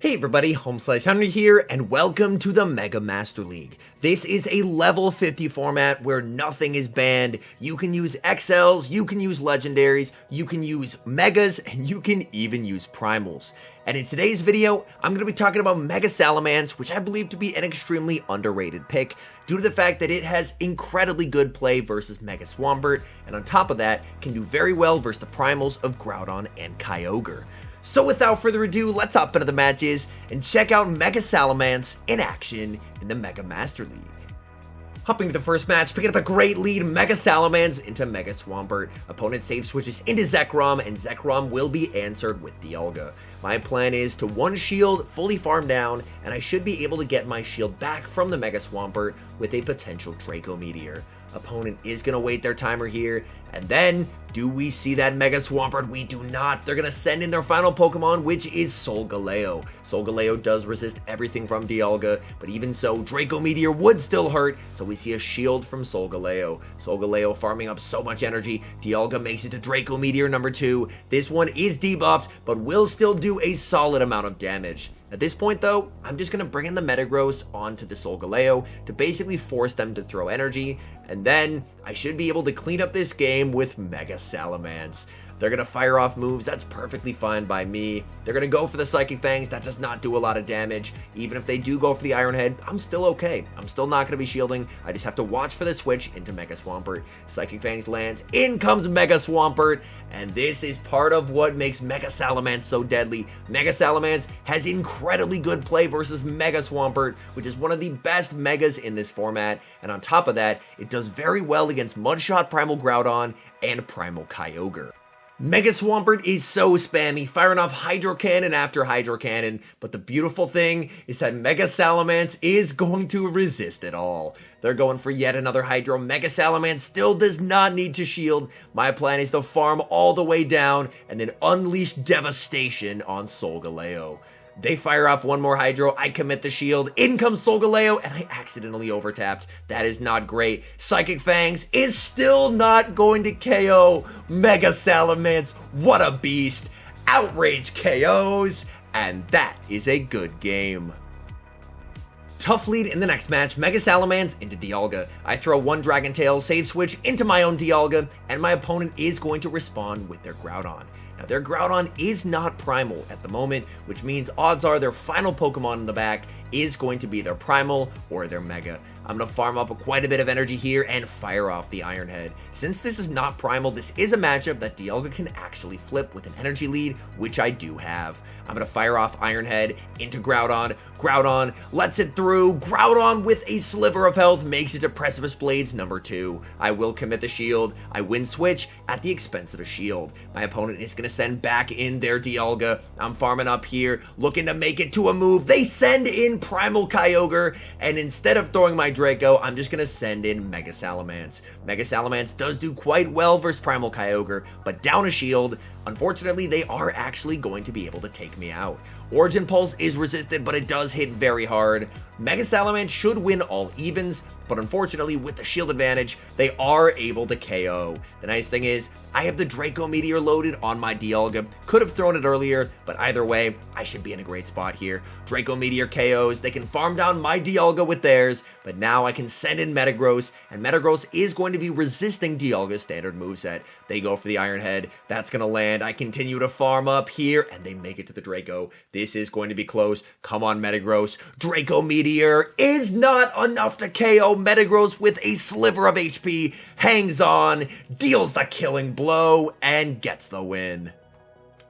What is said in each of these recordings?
Hey everybody, HomeSliceHenry here, and welcome to the Mega Master League. This is a level 50 format where nothing is banned. You can use XLs, you can use legendaries, you can use megas, and you can even use primals. And in today's video, I'm going to be talking about Mega Salamence, which I believe to be an extremely underrated pick due to the fact that it has incredibly good play versus Mega Swampert, and on top of that, can do very well versus the primals of Groudon and Kyogre. So without further ado, let's hop into the matches and check out Mega Salamence in action in the Mega Master League. Hopping to the first match, picking up a great lead, Mega Salamence into Mega Swampert. Opponent save switches into Zekrom, and Zekrom will be answered with Dialga. My plan is to one shield, fully farm down, and I should be able to get my shield back from the Mega Swampert with a potential Draco Meteor. Opponent is going to wait their timer here, and then, do we see that Mega Swampert? We do not. They're going to send in their final Pokemon, which is Solgaleo. Solgaleo does resist everything from Dialga, but even so, Draco Meteor would still hurt, so we see a shield from Solgaleo. Solgaleo farming up so much energy. Dialga makes it to Draco Meteor number 2. This one is debuffed, but will still do a solid amount of damage. At this point though, I'm just going to bring in the Metagross onto the Solgaleo to basically force them to throw energy, and then I should be able to clean up this game with Mega Salamence. They're going to fire off moves, that's perfectly fine by me. They're going to go for the Psychic Fangs, that does not do a lot of damage. Even if they do go for the Iron Head, I'm still okay. I'm still not going to be shielding, I just have to watch for the switch into Mega Swampert. Psychic Fangs lands, in comes Mega Swampert, and this is part of what makes Mega Salamence so deadly. Mega Salamence has incredibly good play versus Mega Swampert, which is one of the best Megas in this format, and on top of that, it does very well against Mudshot Primal Groudon and Primal Kyogre. Mega Swampert is so spammy, firing off Hydro Cannon after Hydro Cannon, but the beautiful thing is that Mega Salamence is going to resist it all. They're going for yet another Hydro. Mega Salamence still does not need to shield. My plan is to farm all the way down and then unleash devastation on Solgaleo. They fire off one more Hydro, I commit the shield, in comes Solgaleo, and I accidentally overtapped. That is not great. Psychic Fangs is still not going to KO Mega Salamence. What a beast. Outrage KOs, and that is a good game. Tough lead in the next match, Mega Salamence into Dialga. I throw one Dragon Tail, save switch into my own Dialga, and my opponent is going to respond with their Groudon. Now their Groudon is not primal at the moment, which means odds are their final Pokemon in the back is going to be their primal or their Mega. I'm going to farm up quite a bit of energy here and fire off the Iron Head. Since this is not primal, this is a matchup that Dialga can actually flip with an energy lead, which I do have. I'm going to fire off Iron Head into Groudon. Groudon lets it through. Groudon with a sliver of health makes it to Precipice Blades number 2. I will commit the shield. I win switch at the expense of a shield. My opponent is going to send back in their Dialga. I'm farming up here, looking to make it to a move. They send in Primal Kyogre, and instead of throwing my Draco, I'm just going to send in Mega Salamence. Mega Salamence does do quite well versus Primal Kyogre, but down a shield, unfortunately, they are actually going to be able to take me out. Origin Pulse is resisted, but it does hit very hard. Mega Salamence should win all evens, but unfortunately, with the shield advantage, they are able to KO. The nice thing is, I have the Draco Meteor loaded on my Dialga. Could have thrown it earlier, but either way, I should be in a great spot here. Draco Meteor KOs, they can farm down my Dialga with theirs, but now I can send in Metagross, and Metagross is going to be resisting Dialga's standard moveset. They go for the Iron Head, that's going to land. I continue to farm up here, and they make it to the Draco. This is going to be close. Come on, Metagross. Draco Meteor is not enough to KO Metagross with a sliver of HP. Hangs on, deals the killing blow, and gets the win.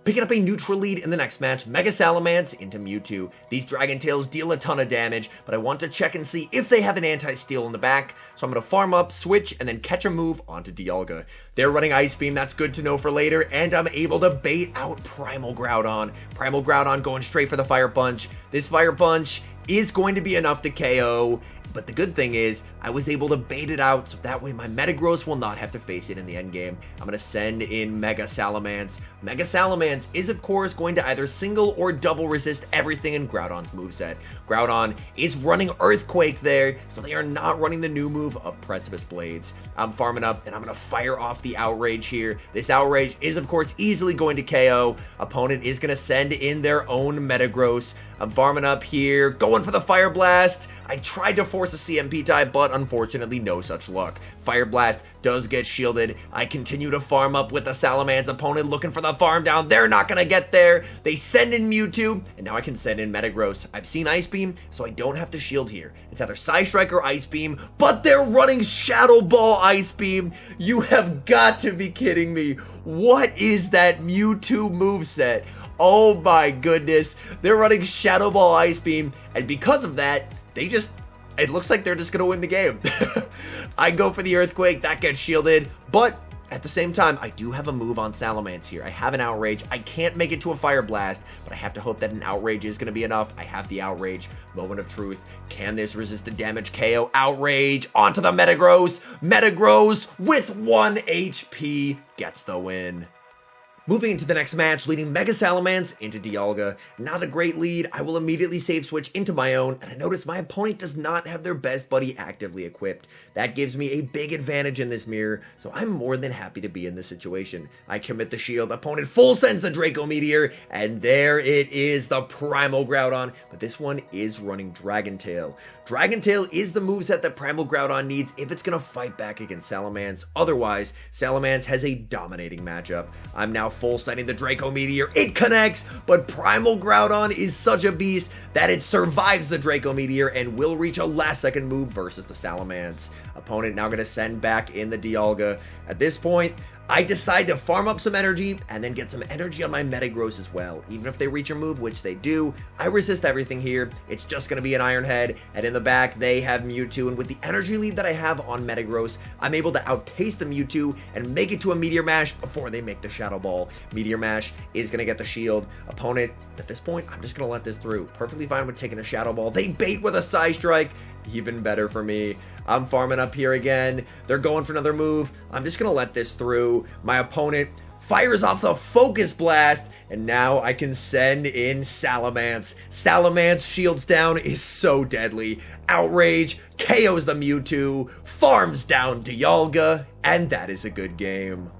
Picking up a neutral lead in the next match, Mega Salamence into Mewtwo. These Dragon Tails deal a ton of damage, but I want to check and see if they have an anti-steal in the back, so I'm going to farm up, switch, and then catch a move onto Dialga. They're running Ice Beam, that's good to know for later, and I'm able to bait out Primal Groudon. Primal Groudon going straight for the Fire Punch. This Fire Punch is going to be enough to KO. But the good thing is, I was able to bait it out, so that way my Metagross will not have to face it in the endgame. I'm going to send in Mega Salamence. Mega Salamence is, of course, going to either single or double resist everything in Groudon's moveset. Groudon is running Earthquake there, so they are not running the new move of Precipice Blades. I'm farming up, and I'm going to fire off the Outrage here. This Outrage is, of course, easily going to KO. Opponent is going to send in their own Metagross. I'm farming up here, going for the Fire Blast. I tried to force a CMP type, but unfortunately no such luck. Fire Blast does get shielded. I continue to farm up with the Salamence. Opponent looking for the farm down. They're not going to get there. They send in Mewtwo, and now I can send in Metagross. I've seen Ice Beam, so I don't have to shield here. It's either Psystrike or Ice Beam, but they're running Shadow Ball Ice Beam. You have got to be kidding me. What is that Mewtwo moveset? Oh my goodness. They're running Shadow Ball Ice Beam, and because of that, it looks like they're just going to win the game. I go for the Earthquake, that gets shielded, but at the same time, I do have a move on Salamence here. I have an Outrage. I can't make it to a Fire Blast, but I have to hope that an Outrage is going to be enough. I have the Outrage. Moment of truth. Can this resist the damage? KO. Outrage onto the Metagross. Metagross with 1 HP gets the win. Moving into the next match, leading Mega Salamence into Dialga. Not a great lead. I will immediately save switch into my own, and I notice my opponent does not have their best buddy actively equipped. That gives me a big advantage in this mirror, so I'm more than happy to be in this situation. I commit the shield, opponent full sends the Draco Meteor, and there it is, the Primal Groudon, but this one is running Dragon Tail. Dragon Tail is the moveset that Primal Groudon needs if it's going to fight back against Salamence. Otherwise, Salamence has a dominating matchup. I'm now full sending the Draco Meteor. It connects, but Primal Groudon is such a beast that it survives the Draco Meteor and will reach a last second move versus the Salamence. Opponent now going to send back in the Dialga. At this point, I decide to farm up some energy and then get some energy on my Metagross as well. Even if they reach a move, which they do, I resist everything here. It's just going to be an Iron Head, and in the back, they have Mewtwo, and with the energy lead that I have on Metagross, I'm able to outpace the Mewtwo and make it to a Meteor Mash before they make the Shadow Ball. Meteor Mash is going to get the shield. Opponent, at this point, I'm just going to let this through. Perfectly fine with taking a Shadow Ball. They bait with a Psystrike. Even better for me. I'm farming up here again. They're going for another move. I'm just going to let this through. My opponent fires off the Focus Blast, and now I can send in Salamence. Salamence shields down is so deadly. Outrage KOs the Mewtwo, farms down Dialga, and that is a good game.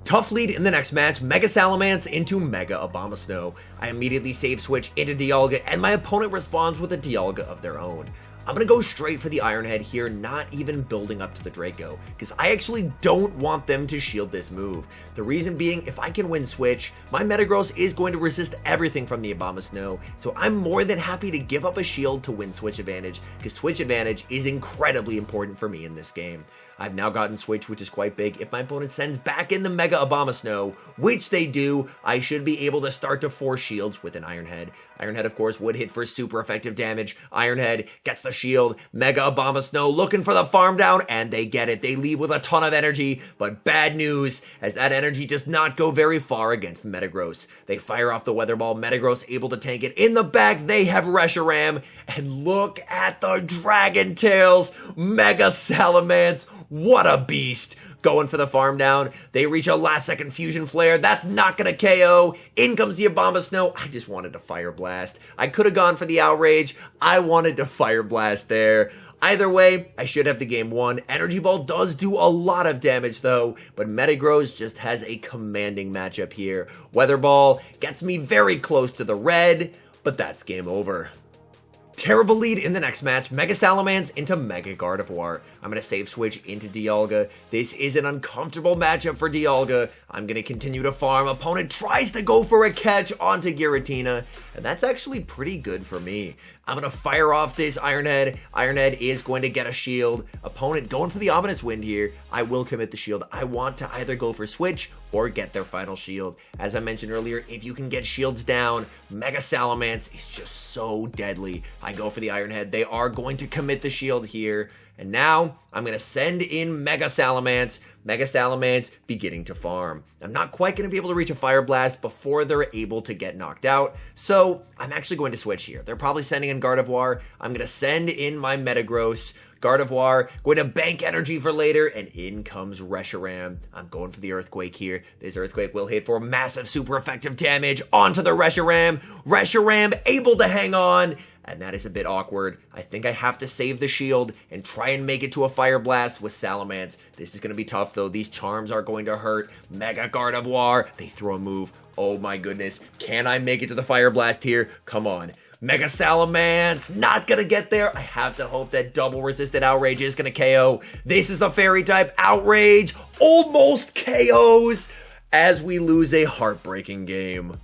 Tough lead in the next match, Mega Salamence into Mega Abomasnow. I immediately save switch into Dialga, and my opponent responds with a Dialga of their own. I'm going to go straight for the Iron Head here, not even building up to the Draco, because I actually don't want them to shield this move. The reason being, if I can win Switch, my Metagross is going to resist everything from the Abomasnow, so I'm more than happy to give up a shield to win Switch advantage, because Switch advantage is incredibly important for me in this game. I've now gotten Switch, which is quite big. If my opponent sends back in the Mega Abomasnow, which they do, I should be able to start to force shields with an Iron Head. Iron Head, of course, would hit for super effective damage. Iron Head gets the shield. Mega Abomasnow looking for the farm down, and they get it. They leave with a ton of energy, but bad news, as that energy does not go very far against Metagross. They fire off the Weather Ball. Metagross able to tank it. In the back, they have Reshiram, and look at the Dragon Tails. Mega Salamence. What a beast. Going for the farm down. They reach a last second Fusion Flare. That's not going to KO. In comes the Abomasnow. I just wanted to Fire Blast. I could have gone for the Outrage. I wanted to Fire Blast there. Either way, I should have the game won. Energy Ball does do a lot of damage though, but Metagross just has a commanding matchup here. Weather Ball gets me very close to the red, but that's game over. Terrible lead in the next match, Mega Salamence into Mega Gardevoir. I'm going to save switch into Dialga. This is an uncomfortable matchup for Dialga. I'm going to continue to farm. Opponent tries to go for a catch onto Giratina, and that's actually pretty good for me. I'm going to fire off this Iron Head. Iron Head is going to get a shield. Opponent going for the Ominous Wind here. I will commit the shield. I want to either go for switch or get their final shield. As I mentioned earlier, if you can get shields down, Mega Salamence is just so deadly. I go for the Iron Head. They are going to commit the shield here. And now I'm going to send in Mega Salamence. Mega Salamence beginning to farm. I'm not quite going to be able to reach a Fire Blast before they're able to get knocked out, so I'm actually going to switch here. They're probably sending in Gardevoir. I'm going to send in my Metagross. Gardevoir, going to bank energy for later, and in comes Reshiram. I'm going for the Earthquake here. This Earthquake will hit for massive super effective damage onto the Reshiram. Reshiram able to hang on, and that is a bit awkward. I think I have to save the shield and try and make it to a Fire Blast with Salamence. This is going to be tough, though. These charms are going to hurt. Mega Gardevoir, they throw a move. Oh my goodness. Can I make it to the Fire Blast here? Come on. Mega Salamence, not gonna get there. I have to hope that double resisted Outrage is gonna KO. This is a fairy type Outrage, almost KOs as we lose a heartbreaking game.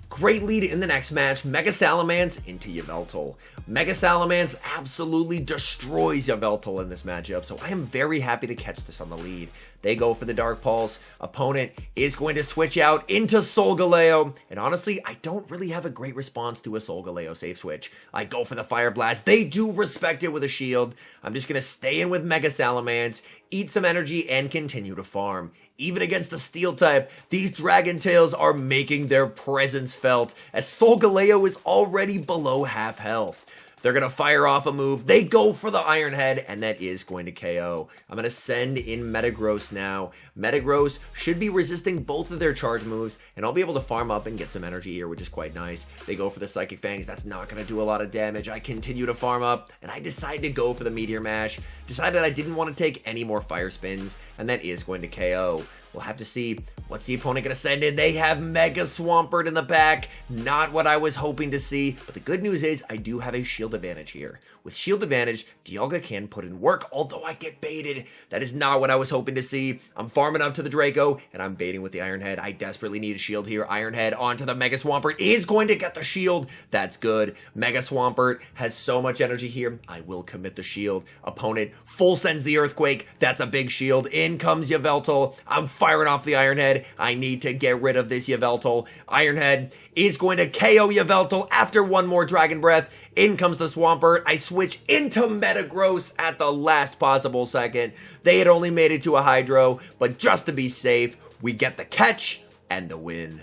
Great lead in the next match, Mega Salamence into Yveltal. Mega Salamence absolutely destroys Yveltal in this matchup, so I am very happy to catch this on the lead. They go for the Dark Pulse. Opponent is going to switch out into Solgaleo, and honestly, I don't really have a great response to a Solgaleo safe switch. I go for the Fire Blast. They do respect it with a shield. I'm just going to stay in with Mega Salamence, eat some energy, and continue to farm. Even against the Steel type, these Dragon Tails are making their presence felt, as Solgaleo is already below half health. They're going to fire off a move. They go for the Iron Head, and that is going to KO. I'm going to send in Metagross now. Metagross should be resisting both of their charge moves, and I'll be able to farm up and get some energy here, which is quite nice. They go for the Psychic Fangs. That's not going to do a lot of damage. I continue to farm up, and I decide to go for the Meteor Mash. Decided I didn't want to take any more Fire Spins, and that is going to KO. We'll have to see what's the opponent going to send in. They have Mega Swampert in the back. Not what I was hoping to see. But the good news is I do have a shield advantage here. With shield advantage, Dialga can put in work, although I get baited. That is not what I was hoping to see. I'm farming up to the Draco, and I'm baiting with the Iron Head. I desperately need a shield here. Iron Head onto the Mega Swampert is going to get the shield. That's good. Mega Swampert has so much energy here. I will commit the shield. Opponent full sends the Earthquake. That's a big shield. In comes Yveltal. I'm firing off the Iron Head. I need to get rid of this Yveltal. Iron Head is going to KO Yveltal after one more Dragon Breath. In comes the Swampert. I switch into Metagross at the last possible second. They had only made it to a Hydro, but just to be safe, we get the catch and the win.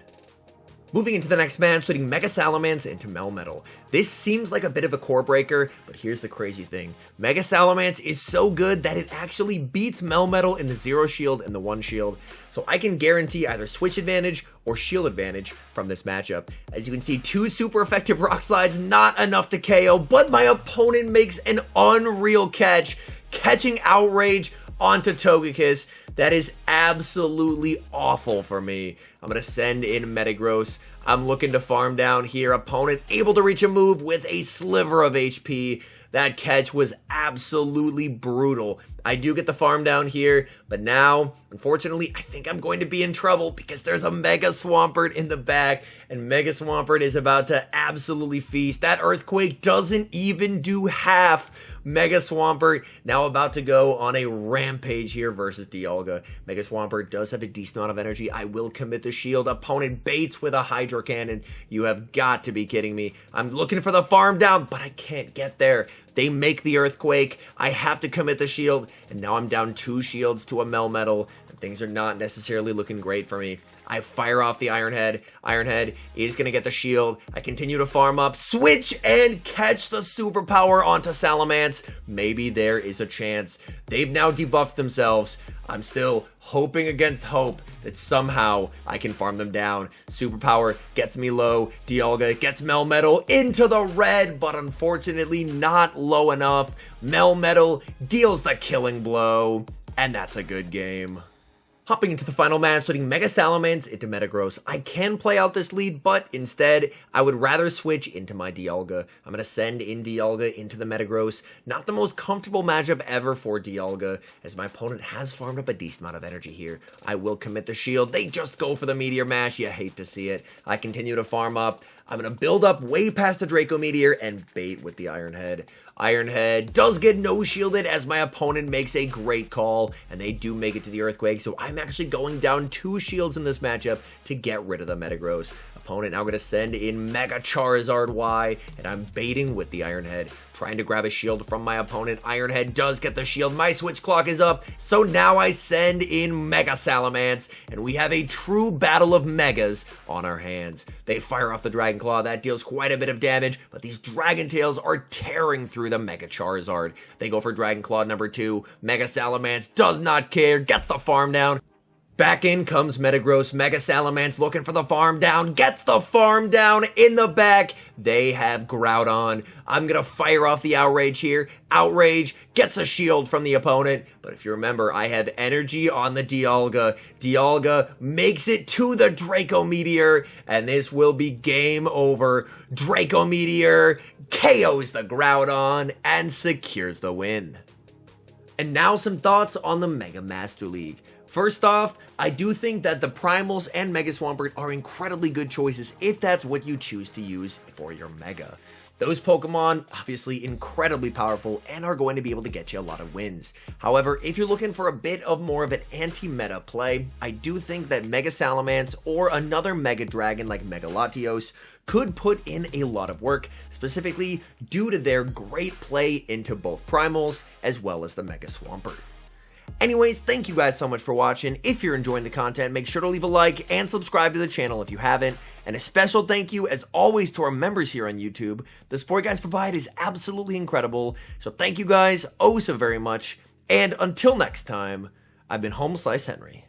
Moving into the next match, leading Mega Salamence into Melmetal. This seems like a bit of a core breaker, but here's the crazy thing. Mega Salamence is so good that it actually beats Melmetal in the 0 shield and the 1 shield, so I can guarantee either switch advantage or shield advantage from this matchup. As you can see, 2 super effective Rock Slides, not enough to KO, but my opponent makes an unreal catch, catching Outrage onto Togekiss. That is absolutely awful for me. I'm going to send in Metagross. I'm looking to farm down here. Opponent able to reach a move with a sliver of HP. That catch was absolutely brutal. I do get the farm down here, but now, unfortunately, I think I'm going to be in trouble because there's a Mega Swampert in the back, and Mega Swampert is about to absolutely feast. That Earthquake doesn't even do half. Mega Swampert now about to go on a rampage here versus Dialga. Mega Swampert does have a decent amount of energy. I will commit the shield. Opponent baits with a Hydro Cannon. You have got to be kidding me. I'm looking for the farm down, but I can't get there. They make the Earthquake. I have to commit the shield, and now I'm down 2 shields to a Melmetal. Things are not necessarily looking great for me. I fire off the Iron Head. Iron Head is going to get the shield. I continue to farm up, switch, and catch the superpower onto Salamence. Maybe there is a chance. They've now debuffed themselves. I'm still hoping against hope that somehow I can farm them down. Superpower gets me low. Dialga gets Melmetal into the red, but unfortunately not low enough. Melmetal deals the killing blow, and that's a good game. Hopping into the final match, leading Mega Salamence into Metagross. I can play out this lead, but instead, I would rather switch into my Dialga. I'm going to send in Dialga into the Metagross. Not the most comfortable matchup ever for Dialga, as my opponent has farmed up a decent amount of energy here. I will commit the shield. They just go for the Meteor Mash. You hate to see it. I continue to farm up. I'm going to build up way past the Draco Meteor and bait with the Iron Head. Iron Head does get no shielded as my opponent makes a great call, and they do make it to the Earthquake, so I'm actually going down 2 shields in this matchup to get rid of the Metagross. Opponent now going to send in Mega Charizard Y, and I'm baiting with the Iron Head, trying to grab a shield from my opponent. Iron Head does get the shield. My switch clock is up, so now I send in Mega Salamence, and we have a true battle of Megas on our hands. They fire off the Dragon Claw. That deals quite a bit of damage, but these Dragon Tails are tearing through the Mega Charizard. They go for Dragon Claw number 2. Mega Salamence does not care, gets the farm down. Back in comes Metagross. Mega Salamence looking for the farm down, gets the farm down in the back. They have Groudon. I'm going to fire off the Outrage here. Outrage gets a shield from the opponent, but if you remember, I have energy on the Dialga. Dialga makes it to the Draco Meteor, and this will be game over. Draco Meteor KOs the Groudon and secures the win. And now some thoughts on the Mega Master League. First off, I do think that the Primals and Mega Swampert are incredibly good choices if that's what you choose to use for your Mega. Those Pokemon, obviously incredibly powerful and are going to be able to get you a lot of wins. However, if you're looking for a bit of more of an anti-meta play, I do think that Mega Salamence or another Mega Dragon like Mega Latios could put in a lot of work, specifically due to their great play into both Primals as well as the Mega Swampert. Anyways, thank you guys so much for watching. If you're enjoying the content, make sure to leave a like and subscribe to the channel if you haven't. And a special thank you, as always, to our members here on YouTube. The support you guys provide is absolutely incredible. So thank you guys oh so very much. And until next time, I've been HomeSliceHenry.